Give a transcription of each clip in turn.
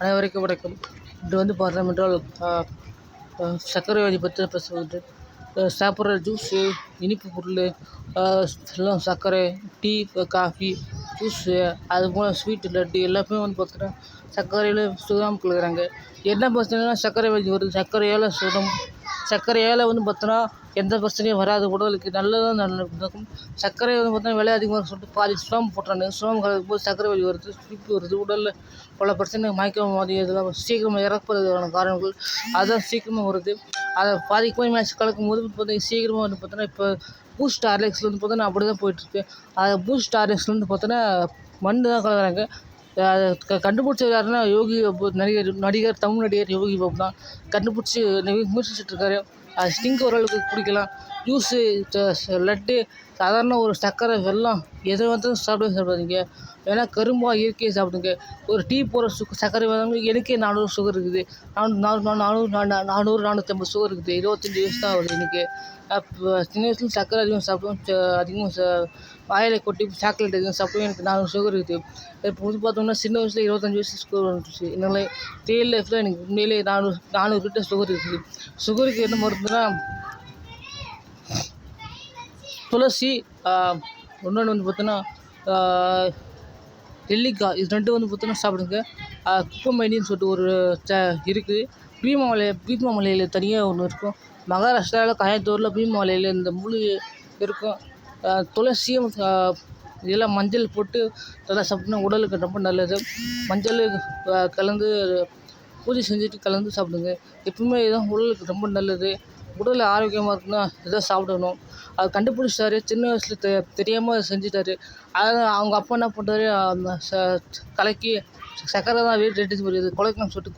அனைவருக்கும் வணக்கம். இன்று வந்து பார்த்தோம் என்றால் சர்க்கரை வியாதி பற்றி பேசுவது. சாப்பிட்ற ஜூஸு, இனிப்பு பொருள், எல்லாம் சர்க்கரை, டீ, காஃபி, ஜூஸு, அதுபோல் ஸ்வீட்டு, லட்டு எல்லாமே வந்து பார்த்தோன்னா சர்க்கரையில் சுதாமல் கலக்குறாங்க. என்ன பிரச்சனைனா சர்க்கரை வியாதி வருது. சர்க்கரையால் வந்து பார்த்தோன்னா எந்த பிரச்சனையும் வராது. உடலுக்கு நல்லதான் நடக்கும். சர்க்கரை வந்து பார்த்தோன்னா விலை அதிகமாக சொல்லிட்டு பாதி சுண்ணாம்பு போட்டுறாங்க. சுண்ணாம்பு கலக்கும்போது சர்க்கரை வியாதி வருது, சுழிப்பு வருது. உடலில் பல பிரச்சனை, மயக்கம் மாதிரி இதெல்லாம் சீக்கிரமாக இறப்பதற்கான காரணங்கள் அதுதான் சீக்கிரமாக வருது. அதை பாதிக்கு போய் மேட்ச் கலக்கும்போது பார்த்தீங்கன்னா சீக்கிரமாக வந்து பார்த்தோன்னா இப்போ பூஸ்ட் ஹார்லிக்ஸில் வந்து பார்த்தோன்னா அப்படி தான் போயிட்டுருக்கு. அதை பூஸ்ட் ஹார்லிக்ஸில் வந்து பார்த்தோன்னா மருந்து தான் கலக்குறாங்க. அதை கண்டுபிடிச்சது யாருன்னா யோகி பாபு, நடிகர் தமிழ் நடிகர் யோகி பாபு தான் கண்டுபிடிச்சி விமர்சிச்சுட்ருக்காரு. அது ஸ்டிங் ஓரளவுக்கு குடிக்கலாம். ஜூஸு, லட்டு, சாதாரண ஒரு சர்க்கரை, வெல்லம் எதை வந்து சாப்பிடாதீங்க. ஏன்னா கரும்பா இயற்கையை சாப்பிடுங்க. ஒரு டீ போடுற சர்க்கரை எனக்கே 400 சுகர் இருக்குது. 450 சுகர் இருக்குது. 25 வயசு தான் ஆகுது எனக்கு. அப்போ சின்ன வயசுல சர்க்கரை அதிகம் சாப்பிடுவோம். அதிகமாக வாயில் கொட்டி சாக்லேட் அதிகம் சாப்பிடுவோம். எனக்கு 400 சுகர் இருக்குது. இப்போ வந்து பார்த்தோம்னா சின்ன வயசில் 25 வயசு சுகர் வந்துச்சு. என்னால் ரியல் லைஃப்பில் எனக்கு உண்மையிலே 400 கிட்ட சுகர் இருக்குது. சுகருக்கு என்ன மருந்துன்னா துளசி, இன்னொன்று வந்து பார்த்தோன்னா நெல்லிக்காய், இது ரெண்டும் வந்து பார்த்தோன்னா சாப்பிடுங்க. குப்பைமேனின்னு சொல்லிட்டு ஒரு இருக்குது. பீமாமலையில் தனியாக ஒன்று இருக்கும். மகாராஷ்டிராவில் கோயம்புத்தூரில் பீமாமலையில் இந்த மூலிகை இருக்கும். துளசியும் இதெல்லாம் மஞ்சள் போட்டு இதெல்லாம் சாப்பிட்டோன்னா உடலுக்கு ரொம்ப நல்லது. மஞ்சள் கலந்து பூஜை செஞ்சுட்டு கலந்து சாப்பிடுங்க. எப்பவுமே இதுதான் உடலுக்கு ரொம்ப நல்லது. உடல் ஆரோக்கியமாக இருக்குன்னா இதை சாப்பிடணும். அது கண்டுபிடிச்சிட்டாரு. சின்ன வயசில் தெரியாமல் செஞ்சுட்டாரு. அதான் அவங்க அப்பா என்ன பண்ணுறாரு, கலக்கி சர்க்கரை தான் வெயிட் எடுத்து வருது, குறைக்கலாம்னு சொல்லிட்டு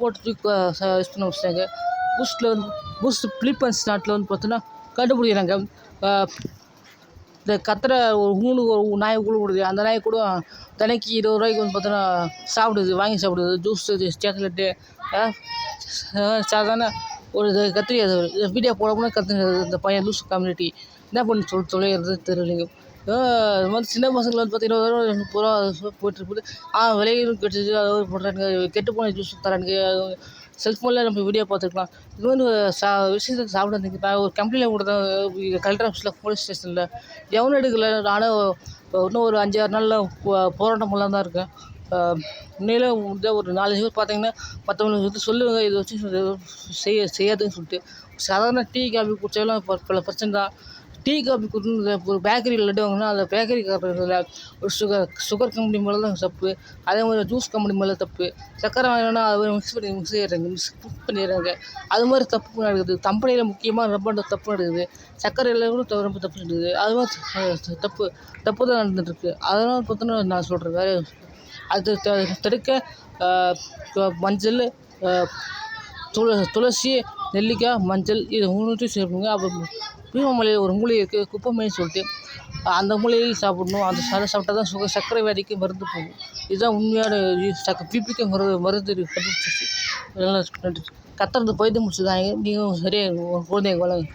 போட்டு தூக்கி யூஸ் பண்ண வச்சுட்டாங்க. பூஸ்ட் பிலிப்பைன்ஸ் நாட்டில் வந்து பார்த்தோன்னா கண்டுபிடிக்கிறாங்க. இந்த கத்துற ஒரு நாய் கூட விடுது. அந்த நாய் கூட தினைக்கு 20 ரூபாய்க்கு வந்து பார்த்தோன்னா வாங்கி சாப்பிடுது. ஜூஸு, சாக்லேட்டு, சாதாரண ஒரு கத்திரி வீடியோ போட இந்த பையன் லூஸ் கம்யூனிட்டி என்ன பண்ணி தொலைகிறது தெரியலைங்க. இது மாதிரி சின்ன பசங்களை வந்து பார்த்தீங்கன்னா 20 ரூபா 30 ரூபா போயிட்டுருக்குது. விலையும் கெட்டுது. அதாவது போடுறானுங்க, கெட்டுப்போன ஜூஸ் தரானுங்க. செல்ஃபோனில் நம்ம வீடியோ பார்த்துருக்கலாம். இது வந்து விஷயத்தை சாப்பிடாதீங்க. நான் ஒரு கம்ப்ளைண்ட் கொடுத்தேன் கலெக்டர் ஆஃபீஸில், போலீஸ் ஸ்டேஷனில். எவனும் எடுக்கலை. நானும் இன்னும் ஒரு 5-6 நாளில் போராட்டம் பண்ணலாம் தான் இருக்கேன். உண்மையிலே ஒரு 4 பேர் பார்த்தீங்கன்னா மற்றவங்களுக்கு வந்து சொல்லுவாங்க, இதை வச்சு செய்யாதுன்னு சொல்லிட்டு. சாதாரண டீ காஃபி குடித்தாலும் பல பிரச்சனை தான். டீ காஃபி குடிச்சு ஒரு பேக்கரியில் லட்டு வாங்கினா அந்த பேக்கரிக்காரர்களில் ஒரு சுகர் கம்பெனி மேலே தான் தப்பு. அதே மாதிரி ஜூஸ் கம்பெனி மேலே தப்பு. சர்க்கரை வாங்கினா அதை மிக்ஸ் பண்ணிடுறாங்க. அது மாதிரி தப்பு நடக்குது. கம்பெனியில் முக்கியமாக ரொம்ப தப்பு நடக்குது. சர்க்கரையில் கூட ரொம்ப தப்பு நடக்குது. அது மாதிரி தப்பு தான் நடந்துகிட்ருக்கு. அதெல்லாம் பார்த்தோன்னா நான் சொல்கிறேன். வேறு அது தடுக்க மஞ்சள், துளசி, நெல்லிக்காய், மஞ்சள் இது 3 சேர்ப்புங்க. அப்புறம் பீமாமலையில் ஒரு மூலிகை இருக்குது, குப்பைமேனின்னு சொல்லிட்டு. அந்த மூலிகை சாப்பிடணும். அந்த சாப்பிட்டா தான் சர்க்கரை வியாதிக்கு மருந்து போகும். இதுதான் உண்மையான பிபிக்கு மருந்து கண்டுபிடிச்சிச்சு. நல்லா கத்துறது பைத்தியம் முடிச்சுதாங்க. நீங்கள் சரியாக குழந்தைங்க வளங்க.